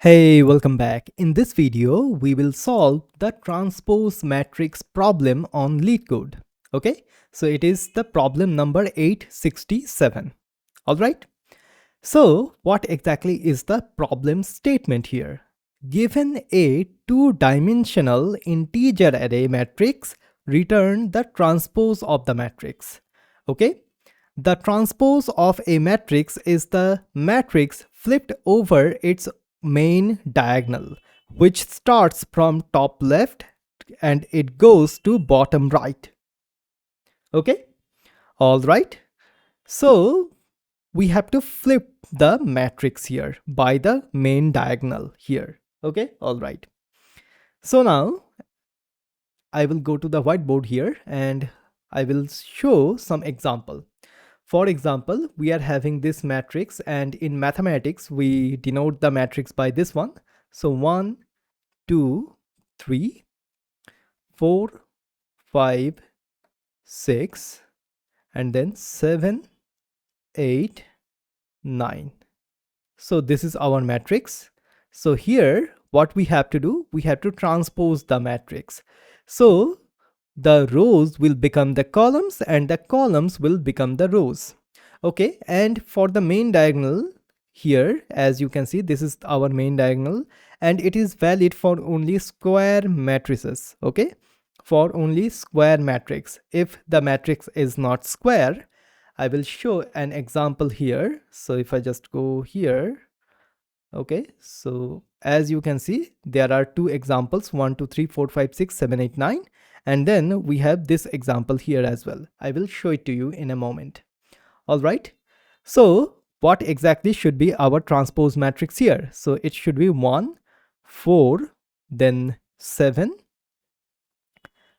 Hey, welcome back. In this video, we will solve the transpose matrix problem on LeetCode. Okay, so it is the problem number 867. All right. So what exactly is the problem statement here? Given a two-dimensional integer array matrix, return the transpose of the matrix. Okay. The transpose of a matrix is the matrix flipped over its main diagonal, which starts from top left and it goes to bottom right. Okay, all right. So we have to flip the matrix here by the main diagonal here. Okay, all right. So now I will go to the whiteboard here and I will show some example. For example, we are having this matrix, and in mathematics, we denote the matrix by this one. So 1, 2, 3, 4, 5, 6, and then 7, 8, 9. So this is our matrix. So here, what we have to do, we have to transpose the matrix. So the rows will become the columns and the columns will become the rows. Okay, and for the main diagonal here, as you can see, this is our main diagonal and it is valid for only square matrices. Okay, for only square matrix. If the matrix is not square, I will show an example here. So if I just go here, okay, so as you can see, there are two examples, 1, 2, 3, 4, 5, 6, 7, 8, 9. And then we have this example here as well. I will show it to you in a moment. All right. So what exactly should be our transpose matrix here? So it should be 1, 4, then 7.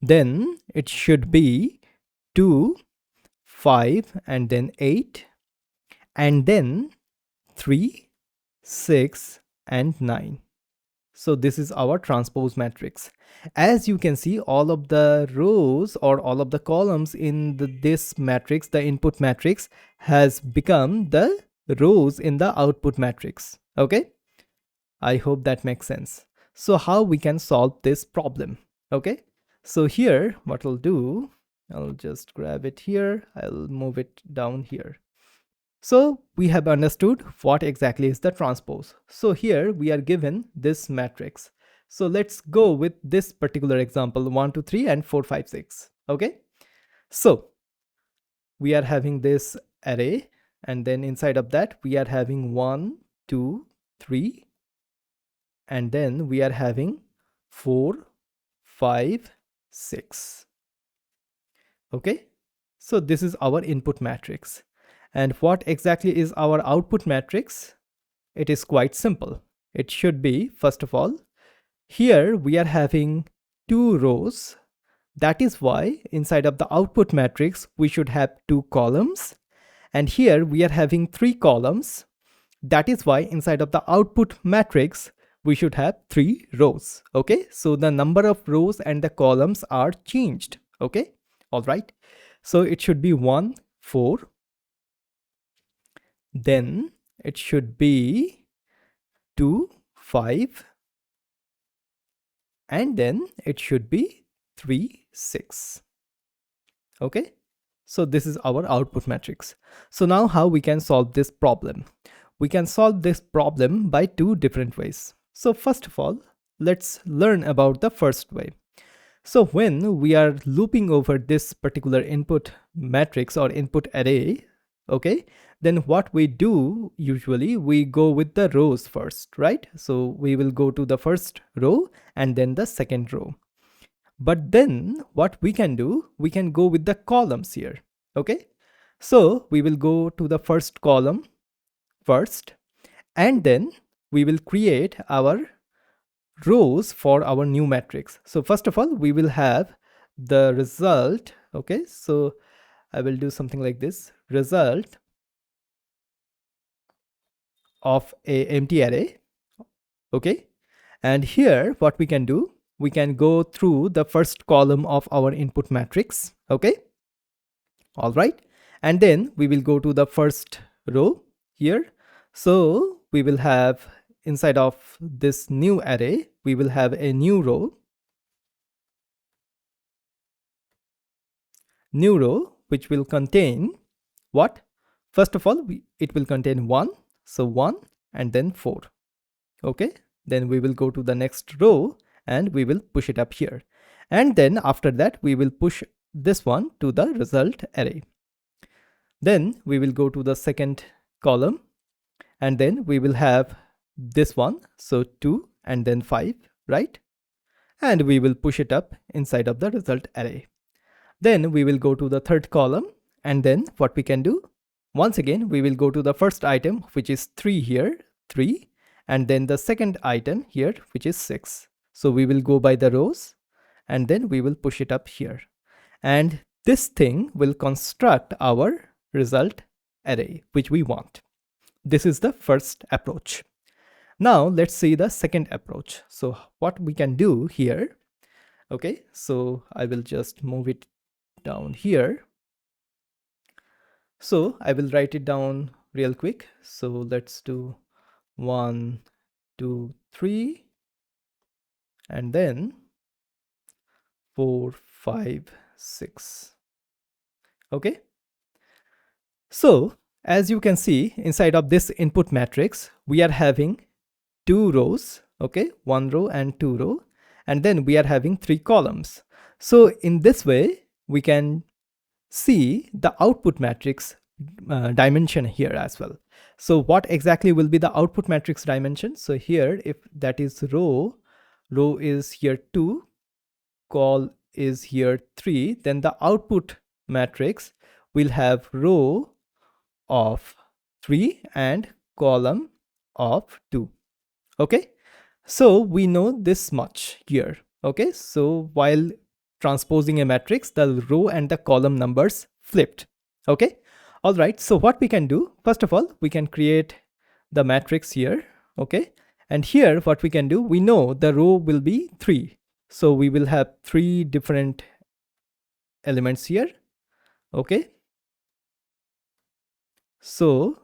Then it should be 2, 5, and then 8. And then 3, 6, and 9. So this is our transpose matrix. As you can see, all of the rows or all of the columns in this matrix, the input matrix, has become the rows in the output matrix. Okay, I hope that makes sense. So how we can solve this problem? Okay, so here what I'll do, I'll just grab it here, I'll move it down here. So we have understood what exactly is the transpose. So here we are given this matrix. So let's go with this particular example, 1, 2, 3, and 4, 5, 6. Okay. So we are having this array, and then inside of that we are having 1, 2, 3, and then we are having 4, 5, 6. Okay. So this is our input matrix. And what exactly is our output matrix? It is quite simple. It should be, first of all, here we are having 2 rows. That is why inside of the output matrix, we should have 2 columns. And here we are having 3 columns. That is why inside of the output matrix, we should have 3 rows. Okay, so the number of rows and the columns are changed. Okay, all right. So it should be 1, 4. Then it should be 2, 5, and then it should be 3, 6. Okay, so this is our output matrix. So now how we can solve this problem? We can solve this problem by 2 different ways. So first of all, let's learn about the first way. So when we are looping over this particular input matrix or input array, okay, then what we do usually, we go with the rows first, right? So we will go to the first row and then the second row. But then what we can do, we can go with the columns here. Okay, so we will go to the first column first, and then we will create our rows for our new matrix. So first of all, we will have the result. Okay, so I will do something like this, result of a empty array. Okay, and here what we can do, we can go through the first column of our input matrix. Okay, all right, and then we will go to the first row here. So we will have inside of this new array, we will have a new row which will contain what? First of all, it will contain 1, so 1 and then 4. Okay, then we will go to the next row and we will push it up here, and then after that we will push this one to the result array. Then we will go to the second column, and then we will have this one, so 2 and then 5, right? And we will push it up inside of the result array. Then we will go to the third column, and then what we can do, once again we will go to the first item, which is 3 here, 3, and then the second item here, which is 6. So we will go by the rows, and then we will push it up here, and this thing will construct our result array which we want. This is the first approach. Now let's see the second approach. So what we can do here, okay, so I will just move it down here. So I will write it down real quick. So let's do 1, 2, 3, and then 4, 5, 6. Okay. So as you can see, inside of this input matrix, we are having 2 rows, okay, 1 row and 2 row, and then we are having 3 columns. So in this way, we can see the output matrix dimension here as well. So what exactly will be the output matrix dimension? So here, if that is row is here 2, col is here 3, then the output matrix will have row of 3 and column of 2. Okay, so we know this much here. Okay, so while transposing a matrix, the row and the column numbers flipped. Okay, all right, so what we can do, first of all, we can create the matrix here. Okay, and here what we can do, we know the row will be 3, so we will have 3 different elements here. Okay, so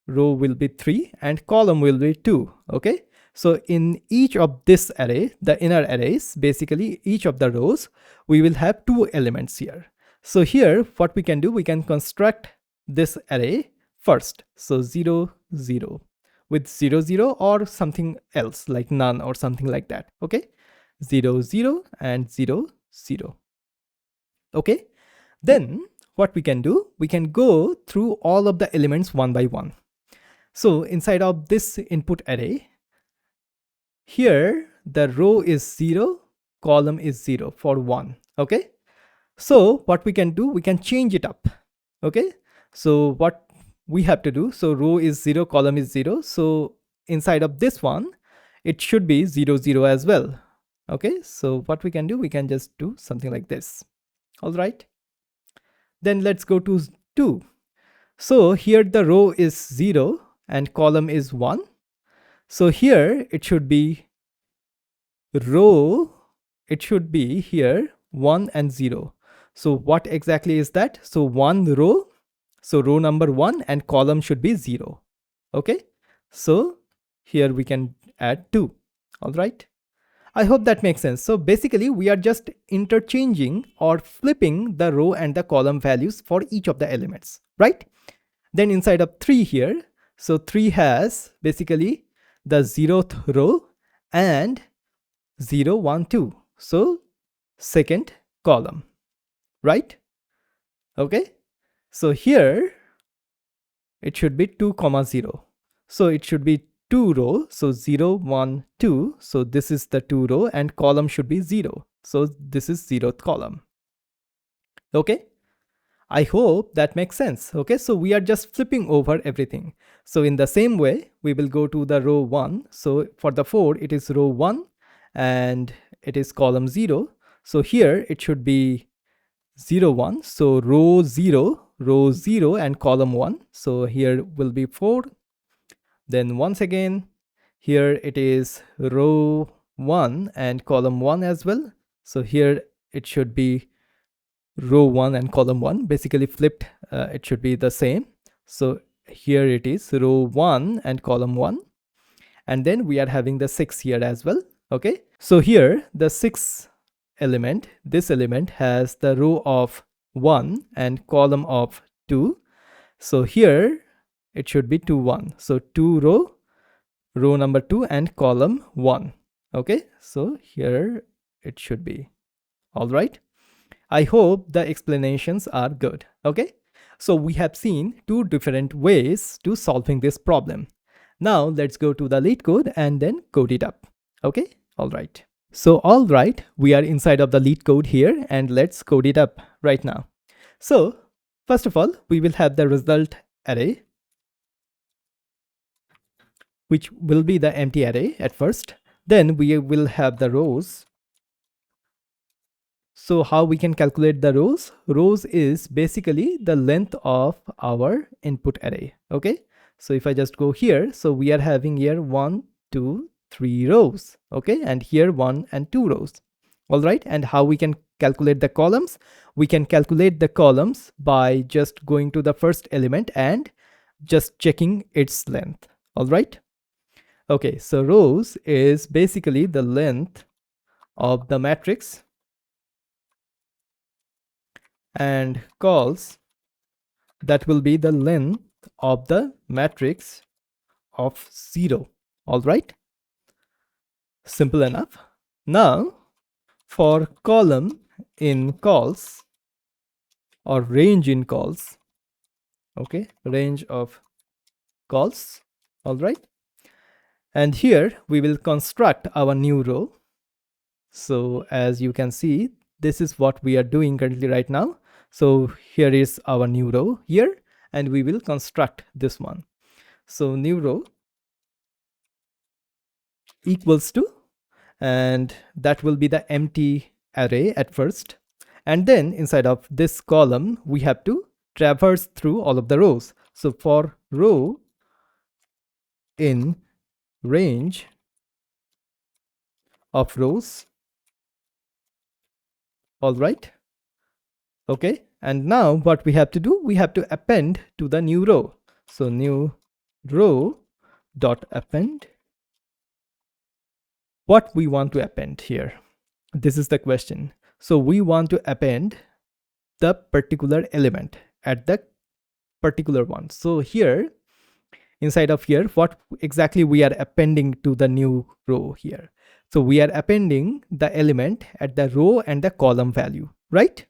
row will be 3 and column will be 2. Okay, so in each of this array, the inner arrays, basically each of the rows, we will have 2 elements here. So here what we can do, we can construct this array first. So 0, 0 with 0, 0 or something else like none or something like that. Okay, 0, 0 and 0, 0. Okay, then what we can do, we can go through all of the elements one by one. So inside of this input array, here the row is 0, column is 0 for 1. Okay, so what we can do, we can change it up. Okay, so what we have to do, so row is 0, column is 0, so inside of this one it should be 0, 0 as well. Okay, so what we can do, we can just do something like this. All right, then let's go to 2. So here the row is 0 and column is 1. So here it should be row, it should be here 1 and 0. So what exactly is that? So 1 row, so row number 1 and column should be 0. Okay, so here we can add 2. All right, I hope that makes sense. So basically we are just interchanging or flipping the row and the column values for each of the elements, right? Then inside of 3 here, so 3 has basically the 0th row and 0, 1, 2. So second column, right? Okay, so here it should be 2, 0. So it should be 2 row, so 0, 1, 2. So this is the 2 row and column should be 0. So this is 0th column. Okay, I hope that makes sense. Okay, so we are just flipping over everything. So in the same way, we will go to the row 1. So for the 4, it is row 1 and it is column 0. So here it should be 0, 1. So row 0 and column 1. So here will be 4. Then once again, here it is row 1 and column 1 as well. So here it should be row 1 and column 1, basically flipped, it should be the same. So here it is row 1 and column 1, and then we are having the 6 here as well. Okay, so here the 6 element, this element has the row of 1 and column of 2. So here it should be 2 1, so 2 row number 2 and column 1. Okay, so here it should be. All right, I hope the explanations are good. Okay, so we have seen 2 different ways to solving this problem. Now let's go to the LeetCode and then code it up. Okay, all right. So all right, we are inside of the LeetCode here, and let's code it up right now. So first of all, we will have the result array, which will be the empty array at first. Then we will have the rows. So how we can calculate the rows? Rows is basically the length of our input array. Okay, so if I just go here, so we are having here 1 2 3 rows. Okay, and here 1 and 2 rows. All right, and how we can calculate the columns? We can calculate the columns by just going to the first element and just checking its length. All right, okay, so rows is basically the length of the matrix, and calls, that will be the length of the matrix of 0. All right, simple enough. Now for column in calls or range in calls, okay, range of calls. All right, and here we will construct our new row. So as you can see, this is what we are doing currently right now. So here is our new row here, and we will construct this one. So new row equals to, and that will be the empty array at first, and then inside of this column we have to traverse through all of the rows. So for row in range of rows. All right, okay, and now what we have to do, we have to append to the new row. So new row dot append. What we want to append here, this is the question. So we want to append the particular element at the particular one. So here inside of here, what exactly we are appending to the new row here? So we are appending the element at the row and the column value, right?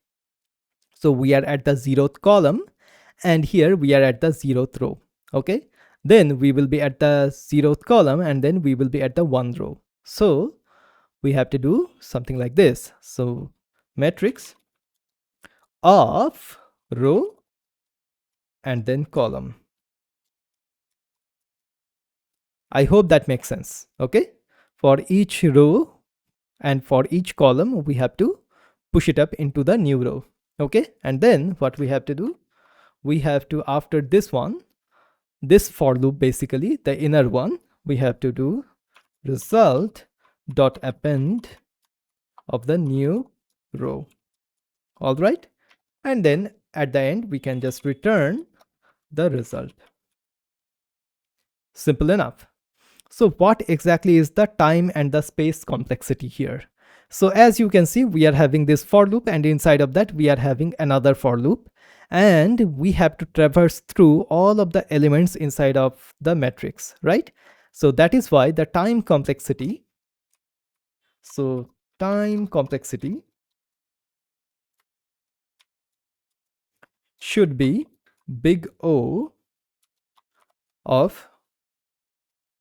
So we are at the 0th column, and here we are at the 0th row. Okay, then we will be at the 0th column, and then we will be at the 1 row. So we have to do something like this. So matrix of row and then column. I hope that makes sense. Okay, for each row and for each column we have to push it up into the new row. Okay, and then what we have to do, we have to, after this one, this for loop, basically the inner one, we have to do result dot append of the new row. All right, and then at the end we can just return the result. Simple enough. So what exactly is the time and the space complexity here? So as you can see, we are having this for loop, and inside of that we are having another for loop, and we have to traverse through all of the elements inside of the matrix, right? So that is why the time complexity, so time complexity should be big O of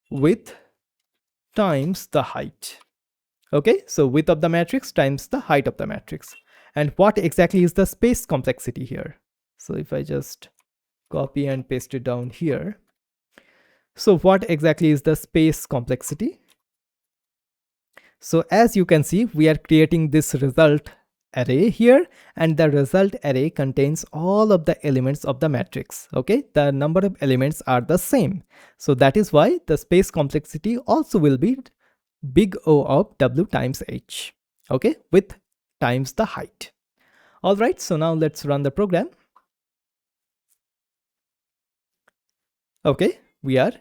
width times the height. Okay, so width of the matrix times the height of the matrix. And what exactly is the space complexity here? So if I just copy and paste it down here. So what exactly is the space complexity? So as you can see, we are creating this result array here, and the result array contains all of the elements of the matrix. Okay, the number of elements are the same. So that is why the space complexity also will be big O of W times H. Okay, width times the height. All right, so now let's run the program. Okay, we are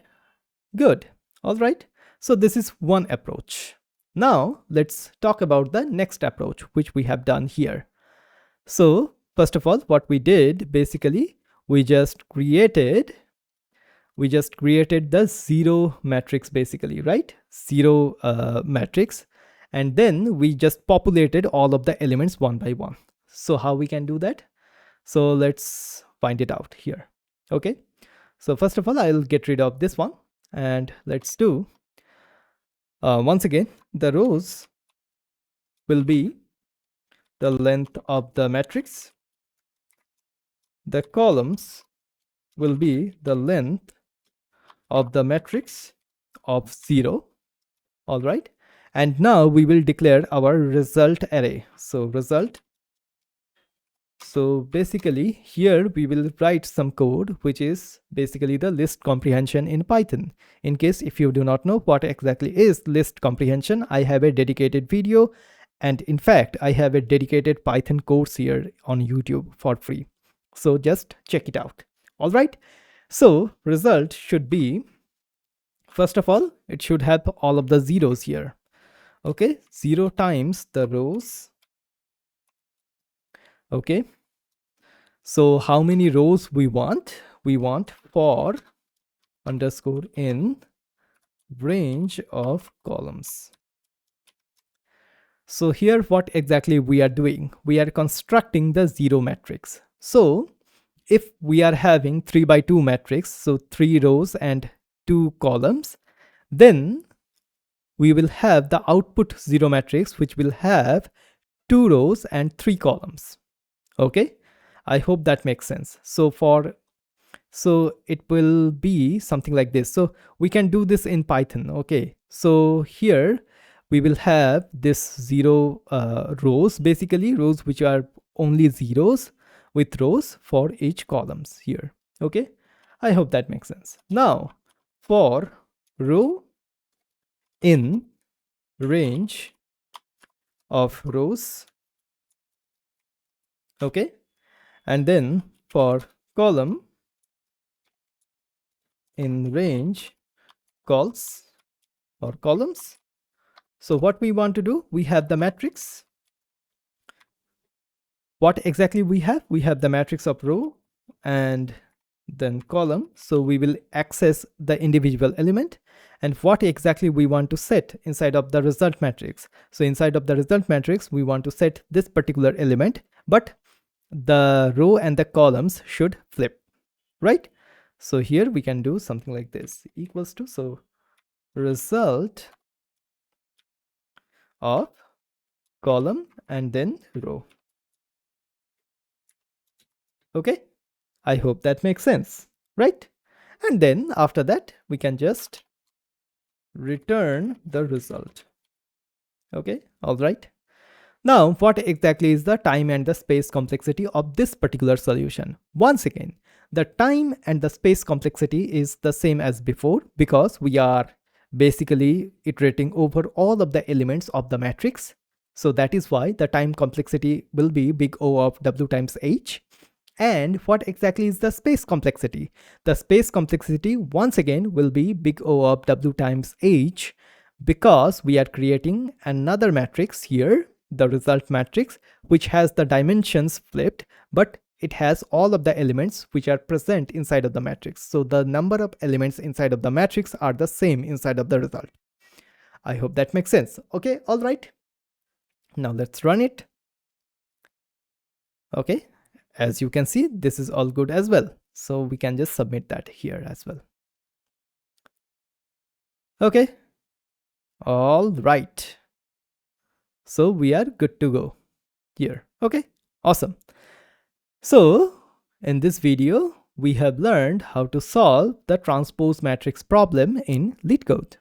good. All right, So this is one approach. Now let's talk about the next approach, which we have done here. So first of all, what we did basically, we just created the zero matrix basically, right? Zero matrix. And then we just populated all of the elements one by one. So how we can do that? So let's find it out here. Okay. So first of all, I'll get rid of this one, and let's do once again, the rows will be the length of the matrix. The columns will be the length of the matrix of 0. All right. And now we will declare our result array. So result. So basically here we will write some code, which is basically the list comprehension in Python. In case if you do not know what exactly is list comprehension, I have a dedicated video, and in fact I have a dedicated Python course here on YouTube for free. So just check it out. All right. So result should be, first of all, it should have all of the zeros here. Okay, 0 times the rows. Okay. So how many rows we want? We want for underscore in range of columns. So here what exactly we are doing? We are constructing the zero matrix. So if we are having 3 by 2 matrix, so 3 rows and 2 columns, then we will have the output zero matrix, which will have 2 rows and 3 columns. Okay, I hope that makes sense. So it will be something like this. So we can do this in Python. Okay, so here we will have this 0 rows, basically rows which are only zeros, with rows for each columns here. Okay, I hope that makes sense. Now for row in range of rows. Okay, and then for column in range calls or columns. So what we want to do, we have the matrix. What exactly we have? We have the matrix of row and then column. So we will access the individual element, and what exactly we want to set inside of the result matrix. So inside of the result matrix, we want to set this particular element, but the row and the columns should flip, right? So here we can do something like this, equals to, so result of column and then row. Okay, I hope that makes sense, right? And then after that, we can just return the result. Okay, all right. Now, what exactly is the time and the space complexity of this particular solution? Once again, the time and the space complexity is the same as before, because we are basically iterating over all of the elements of the matrix. So that is why the time complexity will be big O of W times H. And what exactly is the space complexity? The space complexity once again will be big O of W times H, because we are creating another matrix here, the result matrix, which has the dimensions flipped, but it has all of the elements which are present inside of the matrix. So the number of elements inside of the matrix are the same inside of the result. I hope that makes sense. Okay, all right. Now let's run it. Okay, as you can see, this is all good as well. So we can just submit that here as well. Okay, all right. So we are good to go here. Okay, awesome. So in this video, we have learned how to solve the transpose matrix problem in LeetCode.